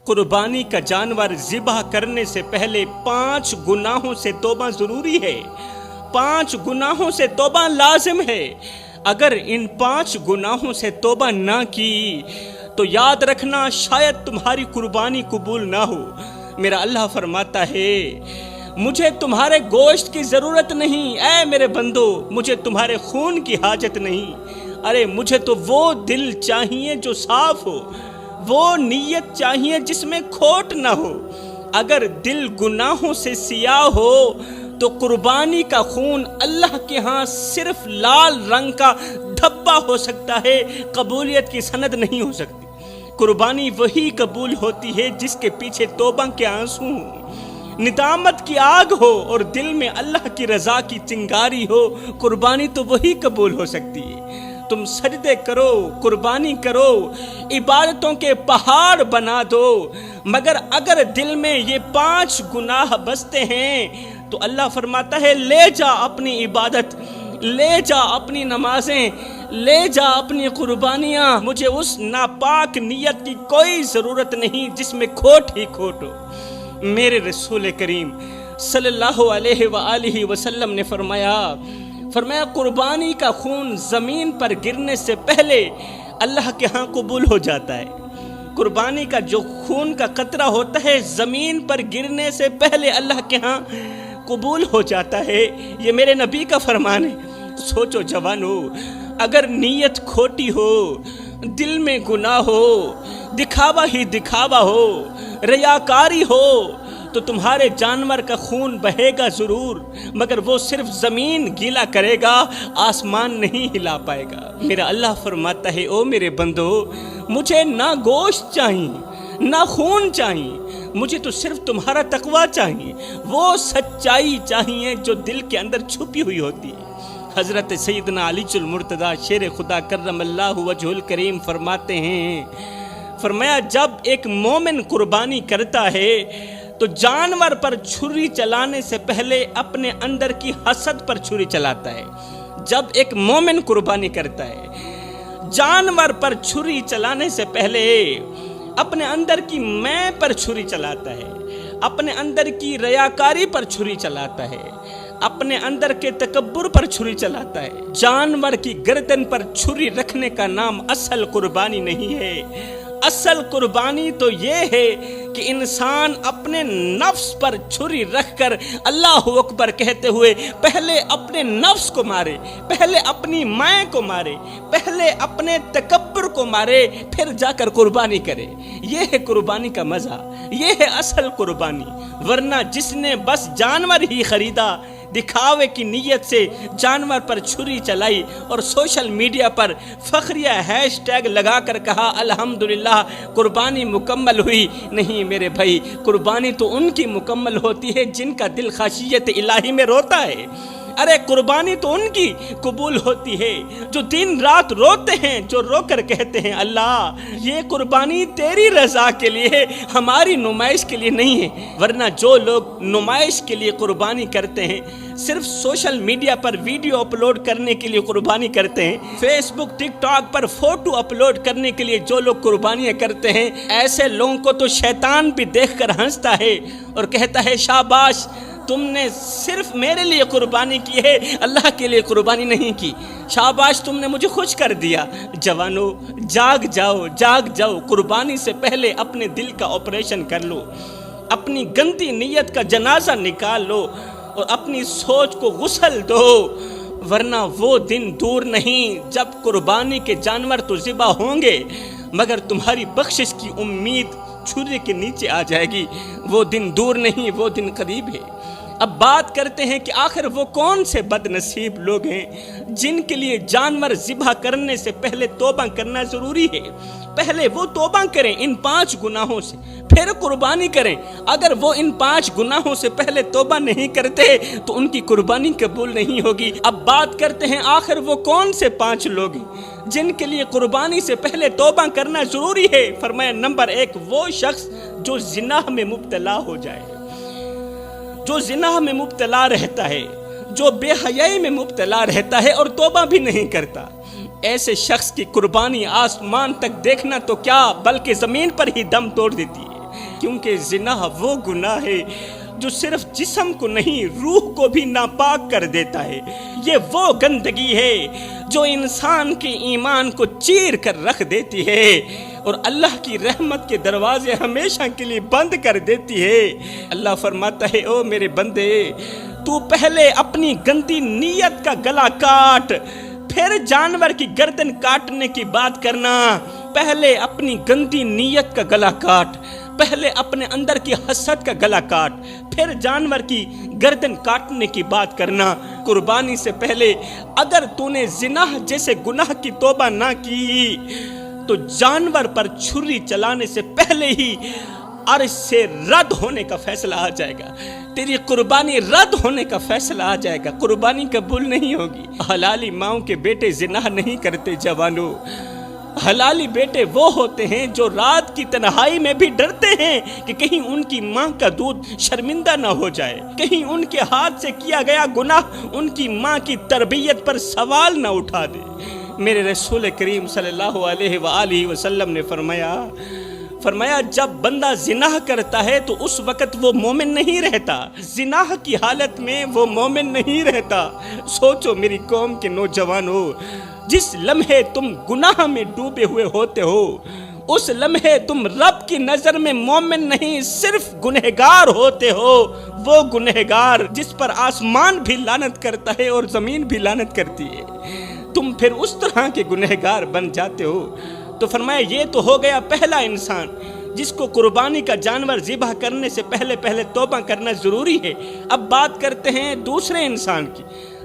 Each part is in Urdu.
قربانی کا جانور ذبح کرنے سے پہلے 5 گناہوں سے توبہ ضروری ہے، 5 گناہوں سے توبہ لازم ہے۔ اگر ان 5 گناہوں سے توبہ نہ کی تو یاد رکھنا شاید تمہاری قربانی قبول نہ ہو۔ میرا اللہ فرماتا ہے مجھے تمہارے گوشت کی ضرورت نہیں، اے میرے بندو مجھے تمہارے خون کی حاجت نہیں، ارے مجھے تو وہ دل چاہیے جو صاف ہو، وہ نیت چاہیے جس میں کھوٹ نہ ہو۔ اگر دل گناہوں سے سیاہ ہو تو قربانی کا خون اللہ کے ہاں صرف لال رنگ کا دھبا ہو سکتا ہے، قبولیت کی سند نہیں ہو سکتی۔ قربانی وہی قبول ہوتی ہے جس کے پیچھے توبہ کے آنسو ہوں، ندامت کی آگ ہو اور دل میں اللہ کی رضا کی چنگاری ہو۔ قربانی تو وہی قبول ہو سکتی ہے۔ تم سجدے کرو، قربانی کرو، عبادتوں کے پہاڑ بنا دو، مگر اگر دل میں یہ 5 گناہ بستے ہیں تو اللہ فرماتا ہے لے جا اپنی عبادت، لے جا اپنی نمازیں، لے جا اپنی قربانیاں، مجھے اس ناپاک نیت کی کوئی ضرورت نہیں جس میں کھوٹ ہی کھوٹ ہو۔ میرے رسول کریم صلی اللہ علیہ وآلہ وسلم نے فرمایا قربانی کا خون زمین پر گرنے سے پہلے اللہ کے ہاں قبول ہو جاتا ہے۔ قربانی کا جو خون کا قطرہ ہوتا ہے زمین پر گرنے سے پہلے اللہ کے ہاں قبول ہو جاتا ہے، یہ میرے نبی کا فرمان ہے۔ سوچو جوانو، اگر نیت کھوٹی ہو، دل میں گناہ ہو، دکھاوا ہی دکھاوا ہو، ریاکاری ہو تو تمہارے جانور کا خون بہے گا ضرور، مگر وہ صرف زمین گیلا کرے گا، آسمان نہیں ہلا پائے گا۔ میرا اللہ فرماتا ہے او میرے بندو مجھے نہ گوشت چاہیے نہ خون چاہیے، مجھے تو صرف تمہارا تقویٰ چاہیے، وہ سچائی چاہیے جو دل کے اندر چھپی ہوئی ہوتی ہے۔ حضرت سیدنا علی المرتضیٰ شیر خدا کرم اللہ وجہ الکریم فرماتے ہیں، فرمایا جب ایک مومن قربانی کرتا ہے تو جانور پر چھری چلانے سے پہلے اپنے اندر کی حسد پر چھری چلاتا ہے۔ جب ایک مومن قربانی کرتا ہے جانور پر چھری چلانے سے پہلے اپنے اندر کی میں پر چھری چلاتا ہے، اپنے اندر کی ریاکاری پر چھری چلاتا ہے، اپنے اندر کے تکبر پر چھری چلاتا ہے۔ جانور کی گردن پر چھری رکھنے کا نام اصل قربانی نہیں ہے۔ اصل قربانی تو یہ ہے کہ انسان اپنے نفس پر چھری رکھ کر اللہ اکبر کہتے ہوئے پہلے اپنے نفس کو مارے، پہلے اپنی مائیں کو مارے، پہلے اپنے تکبر کو مارے، پھر جا کر قربانی کرے۔ یہ ہے قربانی کا مزہ، یہ ہے اصل قربانی۔ ورنہ جس نے بس جانور ہی خریدا، دکھاوے کی نیت سے جانور پر چھری چلائی اور سوشل میڈیا پر فخریہ ہیش ٹیگ لگا کر کہا الحمدللہ قربانی مکمل ہوئی، نہیں میرے بھائی، قربانی تو ان کی مکمل ہوتی ہے جن کا دل خشیت الہی میں روتا ہے۔ ارے قربانی تو ان کی قبول ہوتی ہے جو دن رات روتے ہیں، جو رو کر کہتے ہیں اللہ یہ قربانی تیری رضا کے لیے، ہماری نمائش کے لیے نہیں ہے۔ ورنہ جو لوگ نمائش کے لیے قربانی کرتے ہیں، صرف سوشل میڈیا پر ویڈیو اپلوڈ کرنے کے لیے قربانی کرتے ہیں، فیس بک ٹک ٹاک پر فوٹو اپلوڈ کرنے کے لیے جو لوگ قربانیاں کرتے ہیں، ایسے لوگوں کو تو شیطان بھی دیکھ کر ہنستا ہے اور کہتا ہے شاباش تم نے صرف میرے لیے قربانی کی ہے، اللہ کے لیے قربانی نہیں کی، شاباش تم نے مجھے خوش کر دیا۔ جوانو جاگ جاؤ، جاگ جاؤ، قربانی سے پہلے اپنے دل کا آپریشن کر لو، اپنی گندی نیت کا جنازہ نکال لو اور اپنی سوچ کو غسل دو، ورنہ وہ دن دور نہیں جب قربانی کے جانور تو ذبح ہوں گے مگر تمہاری بخشش کی امید چھری کے نیچے آ جائے گی۔ وہ دن دور نہیں، وہ دن قریب ہے۔ اب بات کرتے ہیں کہ آخر وہ کون سے بد نصیب لوگ ہیں جن کے لیے جانور ذبح کرنے سے پہلے توبہ کرنا ضروری ہے۔ پہلے وہ توبہ کریں ان 5 گناہوں سے، پھر قربانی کریں۔ اگر وہ ان 5 گناہوں سے پہلے توبہ نہیں کرتے تو ان کی قربانی قبول نہیں ہوگی۔ اب بات کرتے ہیں آخر وہ کون سے 5 لوگ ہیں جن کے لیے قربانی سے پہلے توبہ کرنا ضروری ہے۔ فرمایا نمبر 1 وہ شخص جو زنا میں مبتلا ہو جائے، جو زنا میں مبتلا رہتا ہے، جو بے حیائی میں مبتلا رہتا ہے اور توبہ بھی نہیں کرتا، ایسے شخص کی قربانی آسمان تک دیکھنا تو کیا بلکہ زمین پر ہی دم توڑ دیتی ہے۔ کیونکہ زنا وہ گناہ ہے جو صرف جسم کو نہیں روح کو بھی ناپاک کر دیتا ہے۔ یہ وہ گندگی ہے جو انسان کے ایمان کو چیر کر رکھ دیتی ہے اور اللہ کی رحمت کے دروازے ہمیشہ کے لیے بند کر دیتی ہے۔ اللہ فرماتا ہے او میرے بندے، تو پہلے اپنی گندی نیت کا گلا کاٹ، پھر جانور کی گردن کاٹنے کی بات کرنا۔ پہلے اپنی گندی نیت کا گلا کاٹ، پہلے اپنے اندر کی حسد کا گلا کاٹ، پھر جانور کی گردن کاٹنے کی بات کرنا۔ قربانی سے پہلے اگر تو نے زنا جیسے گناہ کی توبہ نہ کی تو جانور پر چھری چلانے سے پہلے ہی عرش سے رد ہونے کا فیصلہ آ جائے گا، تیری قربانی رد ہونے کا فیصلہ آ جائے گا، قربانی قبول نہیں ہوگی۔ حلالی ماؤں کے بیٹے زنا نہیں کرتے جوانوں، حلالی بیٹے وہ ہوتے ہیں جو رات کی تنہائی میں بھی ڈرتے ہیں کہ کہیں ان کی ماں کا دودھ شرمندہ نہ ہو جائے، کہیں ان کے ہاتھ سے کیا گیا گناہ ان کی ماں کی تربیت پر سوال نہ اٹھا دے۔ میرے رسول کریم صلی اللہ علیہ وآلہ وسلم نے فرمایا جب بندہ زنا کرتا ہے تو اس وقت وہ مومن نہیں رہتا، زنا کی حالت میں وہ مومن نہیں رہتا۔ سوچو میری قوم کے نوجوانوں، جس لمحے تم گناہ میں ڈوبے ہوئے ہوتے ہو اس لمحے تم رب کی نظر میں مومن نہیں صرف گنہگار ہوتے ہو، وہ گنہگار جس پر آسمان بھی لعنت کرتا ہے اور زمین بھی لعنت کرتی ہے، تم پھر اس طرح کے گنہگار بن جاتے ہو۔ تو فرمایا یہ تو ہو گیا پہلا انسان جس کو قربانی کا جانور ذبح کرنے سے پہلے توبہ کرنا ضروری ہے۔ اب بات کرتے ہیں دوسرے انسان کی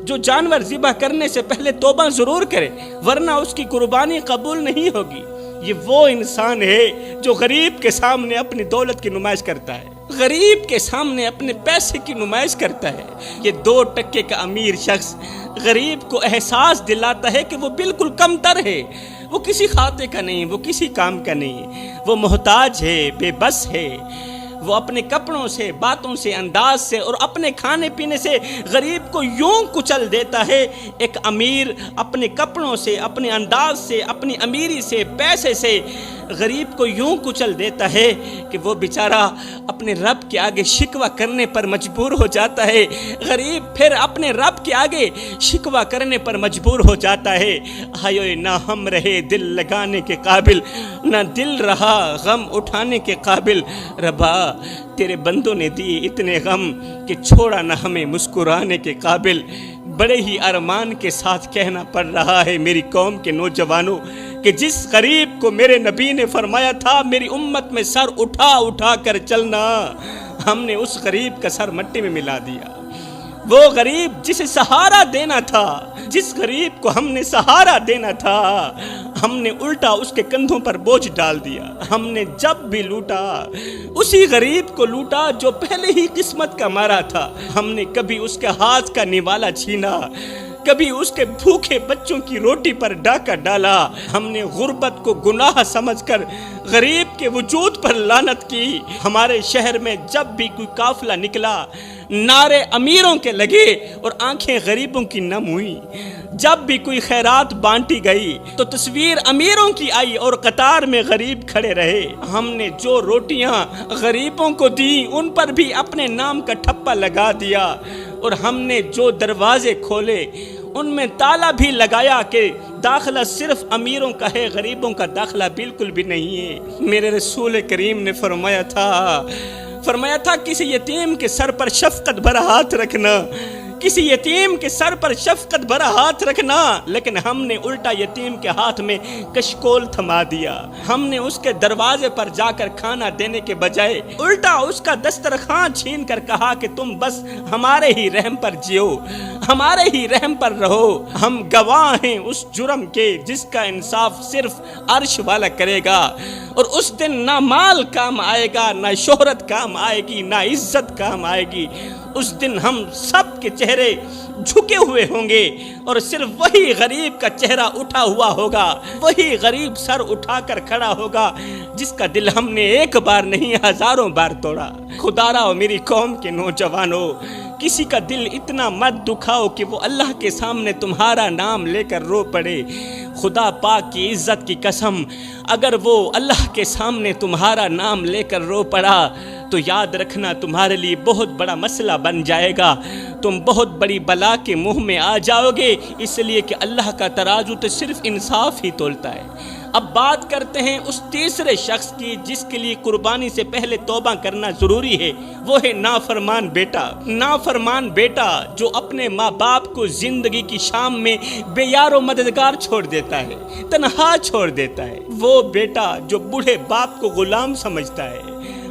جو جانور ذبح کرنے سے پہلے توبہ ضرور کرے ورنہ اس کی قربانی قبول نہیں ہوگی۔ یہ وہ انسان ہے جو غریب کے سامنے اپنی دولت کی نمائش کرتا ہے، غریب کے سامنے اپنے پیسے کی نمائش کرتا ہے۔ یہ 2 ٹکے کا امیر شخص غریب کو احساس دلاتا ہے کہ وہ بالکل کم تر ہے، وہ کسی کھاتے کا نہیں، وہ کسی کام کا نہیں، وہ محتاج ہے، بے بس ہے۔ وہ اپنے کپڑوں سے، باتوں سے، انداز سے اور اپنے کھانے پینے سے غریب کو یوں کچل دیتا ہے۔ ایک امیر اپنے کپڑوں سے، اپنے انداز سے، اپنی امیری سے، پیسے سے غریب کو یوں کچل دیتا ہے کہ وہ بیچارہ اپنے رب کے آگے شکوہ کرنے پر مجبور ہو جاتا ہے۔ غریب پھر اپنے رب کے آگے شکوہ کرنے پر مجبور ہو جاتا ہے۔ ہائے نہ ہم رہے دل لگانے کے قابل، نہ دل رہا غم اٹھانے کے قابل۔ ربا تیرے بندوں نے دیے اتنے غم کہ چھوڑا نہ ہمیں مسکرانے کے قابل۔ بڑے ہی ارمان کے ساتھ کہنا پڑ رہا ہے میری قوم کے نوجوانوں کہ جس غریب کو میرے نبی نے فرمایا تھا میری امت میں سر اٹھا اٹھا کر چلنا، ہم نے اس غریب کا سر مٹی میں ملا دیا۔ وہ غریب جسے سہارا دینا تھا، جس غریب کو ہم نے سہارا دینا تھا، ہم نے الٹا اس کے کندھوں پر بوجھ ڈال دیا۔ ہم نے جب بھی لوٹا اسی غریب کو لوٹا جو پہلے ہی قسمت کا مارا تھا۔ ہم نے کبھی اس کے ہاتھ کا نوالا چھینا، کبھی اس کے بھوکے بچوں کی روٹی پر ڈاکہ ڈالا۔ ہم نے غربت کو گناہ سمجھ کر غریب کے وجود پر لعنت کی۔ ہمارے شہر میں جب بھی کوئی قافلہ نکلا نعرے امیروں کے لگے اور آنکھیں غریبوں کی نم ہوئی۔ جب بھی کوئی خیرات بانٹی گئی تو تصویر امیروں کی آئی اور قطار میں غریب کھڑے رہے۔ ہم نے جو روٹیاں غریبوں کو دی ان پر بھی اپنے نام کا ٹھپا لگا دیا، اور ہم نے جو دروازے کھولے ان میں تالا بھی لگایا کہ داخلہ صرف امیروں کا ہے، غریبوں کا داخلہ بالکل بھی نہیں ہے۔ میرے رسول کریم نے فرمایا تھا کسی یتیم کے سر پر شفقت بھرا ہاتھ رکھنا، کسی یتیم کے سر پر شفقت بھرا ہاتھ رکھنا، لیکن ہم نے الٹا یتیم کے ہاتھ میں کشکول تھما دیا۔ ہم نے اس کے دروازے پر جا کر کھانا دینے کے بجائے الٹا اس کا دسترخوان چھین کر کہا کہ تم بس ہمارے ہی رحم پر جیو، ہمارے ہی رحم پر رہو۔ ہم گواہ ہیں اس جرم کے جس کا انصاف صرف عرش والا کرے گا، اور اس دن نہ مال کام آئے گا، نہ شہرت کام آئے گی، نہ عزت کام آئے گی۔ اس دن ہم سب کے چہرے جھکے ہوئے ہوں گے اور صرف وہی غریب کا چہرہ اٹھا ہوا ہوگا، وہی غریب سر اٹھا کر کھڑا ہوگا جس کا دل ہم نے ایک بار نہیں ہزاروں بار توڑا۔ خدا را میری قوم کے نوجوانوں، کسی کا دل اتنا مت دکھاؤ کہ وہ اللہ کے سامنے تمہارا نام لے کر رو پڑے۔ خدا پاک کی عزت کی قسم، اگر وہ اللہ کے سامنے تمہارا نام لے کر رو پڑا تو یاد رکھنا تمہارے لیے بہت بڑا مسئلہ بن جائے گا، تم بہت بڑی بلا کے منہ میں آ جاؤ گے، اس لیے کہ اللہ کا ترازو تو صرف انصاف ہی تولتا ہے۔ اب بات کرتے ہیں اس تیسرے شخص کی جس کے لیے قربانی سے پہلے توبہ کرنا ضروری ہے، وہ ہے نافرمان بیٹا۔ نافرمان بیٹا جو اپنے ماں باپ کو زندگی کی شام میں بے یار و مددگار چھوڑ دیتا ہے، تنہا چھوڑ دیتا ہے، وہ بیٹا جو بوڑھے باپ کو غلام سمجھتا ہے،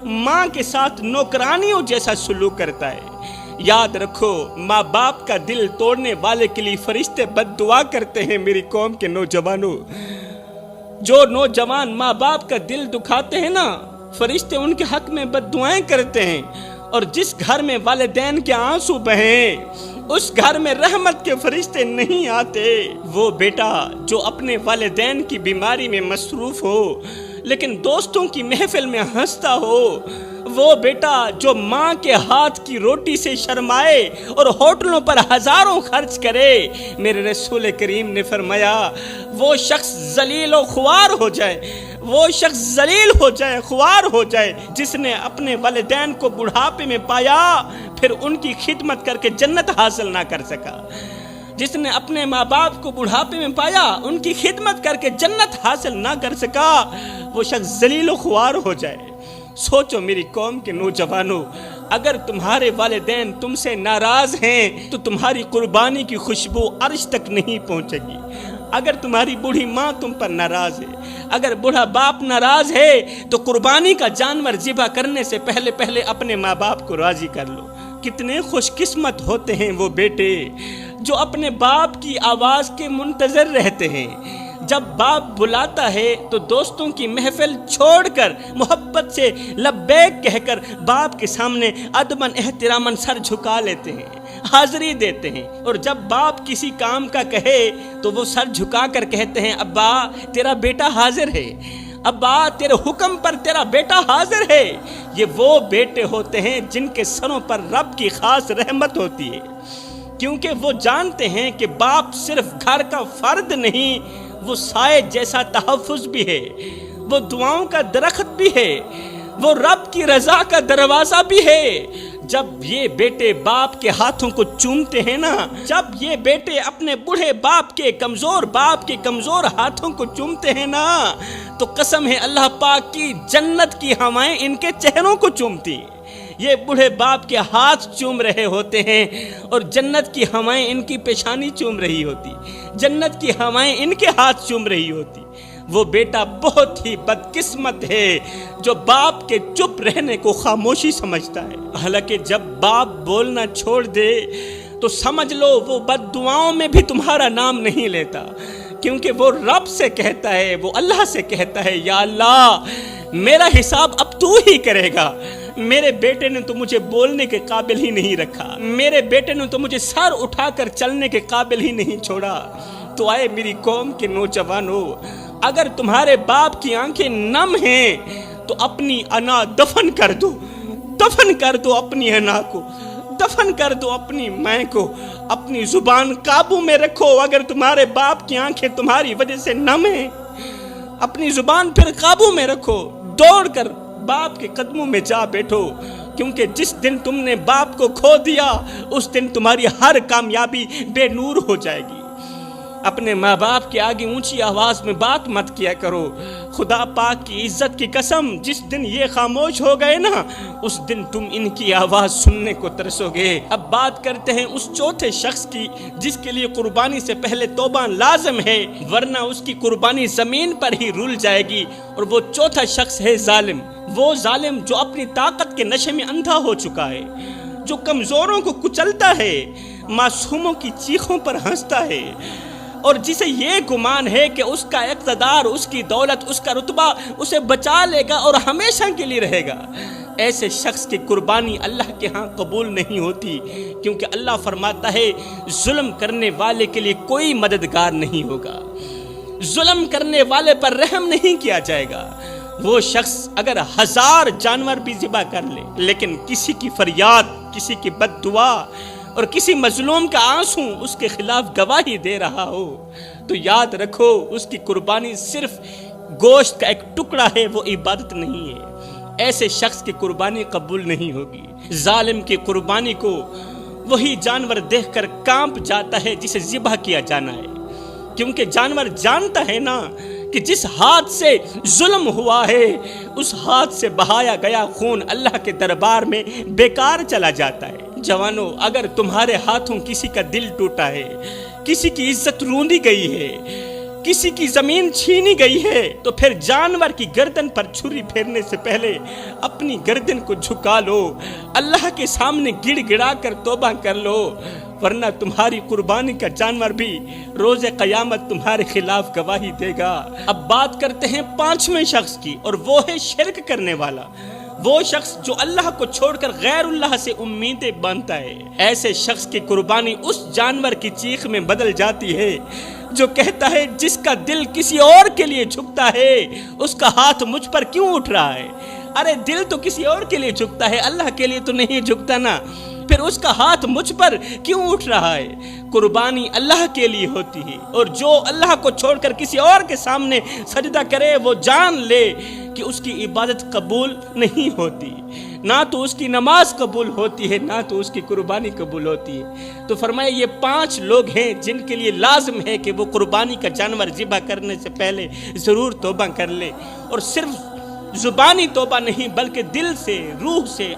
ماں کے ساتھ نوکرانیوں جیسا سلوک کرتا ہے۔ یاد رکھو، ماں باپ کا دل توڑنے والے کے لیے فرشتے بد دعا کرتے ہیں۔ میری قوم کے نوجوانوں، جو نوجوان ماں باپ کا دل دکھاتے ہیں نا، فرشتے ان کے حق میں بد دعائیں کرتے ہیں، اور جس گھر میں والدین کے آنسو بہیں اس گھر میں رحمت کے فرشتے نہیں آتے۔ وہ بیٹا جو اپنے والدین کی بیماری میں مصروف ہو لیکن دوستوں کی محفل میں ہنستا ہو، وہ بیٹا جو ماں کے ہاتھ کی روٹی سے شرمائے اور ہوٹلوں پر ہزاروں خرچ کرے، میرے رسول کریم نے فرمایا وہ شخص ذلیل و خوار ہو جائے، وہ شخص ذلیل ہو جائے، خوار ہو جائے جس نے اپنے والدین کو بڑھاپے میں پایا پھر ان کی خدمت کر کے جنت حاصل نہ کر سکا۔ جس نے اپنے ماں باپ کو بڑھاپے میں پایا، ان کی خدمت کر کے جنت حاصل نہ کر سکا، وہ شخص ذلیل و خوار ہو جائے۔ سوچو میری قوم کے نوجوانوں، اگر تمہارے والدین تم سے ناراض ہیں تو تمہاری قربانی کی خوشبو عرش تک نہیں پہنچے گی۔ اگر تمہاری بوڑھی ماں تم پر ناراض ہے، اگر بوڑھا باپ ناراض ہے تو قربانی کا جانور ذبح کرنے سے پہلے اپنے ماں باپ کو راضی کر لو۔ کتنے خوش قسمت ہوتے ہیں وہ بیٹے جو اپنے باپ کی آواز کے منتظر رہتے ہیں۔ جب باپ بلاتا ہے تو دوستوں کی محفل چھوڑ کر محبت سے لبیک کہہ کر باپ کے سامنے ادباً احتراماً سر جھکا لیتے ہیں، حاضری دیتے ہیں، اور جب باپ کسی کام کا کہے تو وہ سر جھکا کر کہتے ہیں ابا تیرا بیٹا حاضر ہے، ابا تیرے حکم پر تیرا بیٹا حاضر ہے۔ یہ وہ بیٹے ہوتے ہیں جن کے سروں پر رب کی خاص رحمت ہوتی ہے، کیونکہ وہ جانتے ہیں کہ باپ صرف گھر کا فرد نہیں، وہ سائے جیسا تحفظ بھی ہے، وہ دعاؤں کا درخت بھی ہے، وہ رب کی رضا کا دروازہ بھی ہے۔ جب یہ بیٹے باپ کے ہاتھوں کو چومتے ہیں نا، جب یہ بیٹے اپنے بوڑھے باپ کے کمزور ہاتھوں کو چومتے ہیں نا، تو قسم ہے اللہ پاک کی، جنت کی ہوائیں ان کے چہروں کو چومتی ہیں۔ یہ بوڑھے باپ کے ہاتھ چوم رہے ہوتے ہیں اور جنت کی ہوائیں ان کی پیشانی چوم رہی ہوتی، جنت کی ہوائیں ان کے ہاتھ چوم رہی ہوتی۔ وہ بیٹا بہت ہی بدقسمت ہے جو باپ کے چپ رہنے کو خاموشی سمجھتا ہے۔ حالانکہ جب باپ بولنا چھوڑ دے تو سمجھ لو وہ بد دعاؤں میں بھی تمہارا نام نہیں لیتا، کیونکہ وہ رب سے کہتا ہے، وہ اللہ سے کہتا ہے یا اللہ میرا حساب اب تو ہی کرے گا۔ میرے بیٹے نے تو مجھے بولنے کے قابل ہی نہیں رکھا، میرے بیٹے نے تو مجھے سر اٹھا کر چلنے کے قابل ہی نہیں چھوڑا۔ تو آئے میری قوم کے نوجوانوں، اگر تمہارے باپ کی آنکھیں نم ہیں تو اپنی انا دفن کر دو، دفن کر دو اپنی انا کو، دفن کر دو اپنی ماں کو، اپنی زبان قابو میں رکھو۔ اگر تمہارے باپ کی آنکھیں تمہاری وجہ سے نم ہیں، اپنی زبان پھر قابو میں رکھو، دوڑ کر باپ کے قدموں میں جا بیٹھو، کیونکہ جس دن تم نے باپ کو کھو دیا اس دن تمہاری ہر کامیابی بے نور ہو جائے گی۔ اپنے ماں باپ کے آگے اونچی آواز میں بات مت کیا کرو۔ خدا پاک کی عزت کی قسم، جس دن یہ خاموش ہو گئے نا، اس دن تم ان کی آواز سننے کو ترسو گے۔ اب بات کرتے ہیں اس چوتھے شخص کی جس کے لیے قربانی سے پہلے توبہ لازم ہے، ورنہ اس کی قربانی زمین پر ہی رول جائے گی، اور وہ چوتھا شخص ہے ظالم۔ وہ ظالم جو اپنی طاقت کے نشے میں اندھا ہو چکا ہے، جو کمزوروں کو کچلتا ہے، معصوموں کی چیخوں پر ہنستا ہے، اور جسے یہ گمان ہے کہ اس کا اقتدار، اس کی دولت، اس کا رتبہ اسے بچا لے گا اور ہمیشہ کے لیے رہے گا۔ ایسے شخص کی قربانی اللہ کے ہاں قبول نہیں ہوتی، کیونکہ اللہ فرماتا ہے ظلم کرنے والے کے لیے کوئی مددگار نہیں ہوگا، ظلم کرنے والے پر رحم نہیں کیا جائے گا۔ وہ شخص اگر 1000 جانور بھی ذبح کر لے لیکن کسی کی فریاد کسی کی بد دعا اور کسی مظلوم کا آنسو اس کے خلاف گواہی دے رہا ہو تو یاد رکھو اس کی قربانی صرف گوشت کا ایک ٹکڑا ہے، وہ عبادت نہیں ہے۔ ایسے شخص کی قربانی قبول نہیں ہوگی۔ ظالم کی قربانی کو وہی جانور دیکھ کر کانپ جاتا ہے جسے ذبح کیا جانا ہے، کیونکہ جانور جانتا ہے نا کہ جس ہاتھ سے ظلم ہوا ہے اس ہاتھ سے بہایا گیا خون اللہ کے دربار میں بیکار چلا جاتا ہے۔ جوانوں، اگر تمہارے ہاتھوں کسی کا دل ٹوٹا ہے، کسی کی عزت روندی گئی ہے، کسی کی زمین چھینی گئی ہے، تو پھر جانور کی گردن پر چھری پھیرنے سے پہلے اپنی گردن کو جھکا لو، اللہ کے سامنے گڑ گڑا کر توبہ کر لو، ورنہ تمہاری قربانی کا جانور بھی روز قیامت تمہارے خلاف گواہی دے گا۔ اب بات کرتے ہیں پانچویں شخص کی، اور وہ ہے شرک کرنے والا، وہ شخص جو اللہ کو چھوڑ کر غیر اللہ سے امیدیں باندھتا ہے۔ ایسے شخص کی قربانی اس جانور کی چیخ میں بدل جاتی ہے جو کہتا ہے جس کا دل کسی اور کے لیے جھکتا ہے اس کا ہاتھ مجھ پر کیوں اٹھ رہا ہے؟ ارے دل تو کسی اور کے لیے جھکتا ہے، اللہ کے لیے تو نہیں جھکتا نا، پھر اس کا ہاتھ مجھ پر کیوں اٹھ رہا ہے؟ قربانی اللہ کے لیے ہوتی ہے، اور جو اللہ کو چھوڑ کر کسی اور کے سامنے سجدہ کرے وہ جان لے کہ اس کی عبادت قبول نہیں ہوتی، نہ تو اس کی نماز قبول ہوتی ہے نہ تو اس کی قربانی قبول ہوتی ہے۔ تو فرمایا یہ 5 لوگ ہیں جن کے لیے لازم ہے کہ وہ قربانی کا جانور ذبح کرنے سے پہلے ضرور توبہ کر لے، اور صرف زبانی توبہ نہیں بلکہ دل سے، روح سے،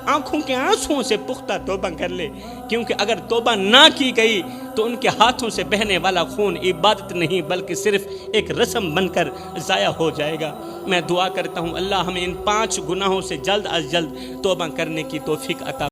آنکھوں کے آنسوؤں سے پختہ توبہ کر لے، کیونکہ اگر توبہ نہ کی گئی تو ان کے ہاتھوں سے بہنے والا خون عبادت نہیں بلکہ صرف ایک رسم بن کر ضائع ہو جائے گا۔ میں دعا کرتا ہوں اللہ ہمیں ان 5 گناہوں سے جلد از جلد توبہ کرنے کی توفیق عطا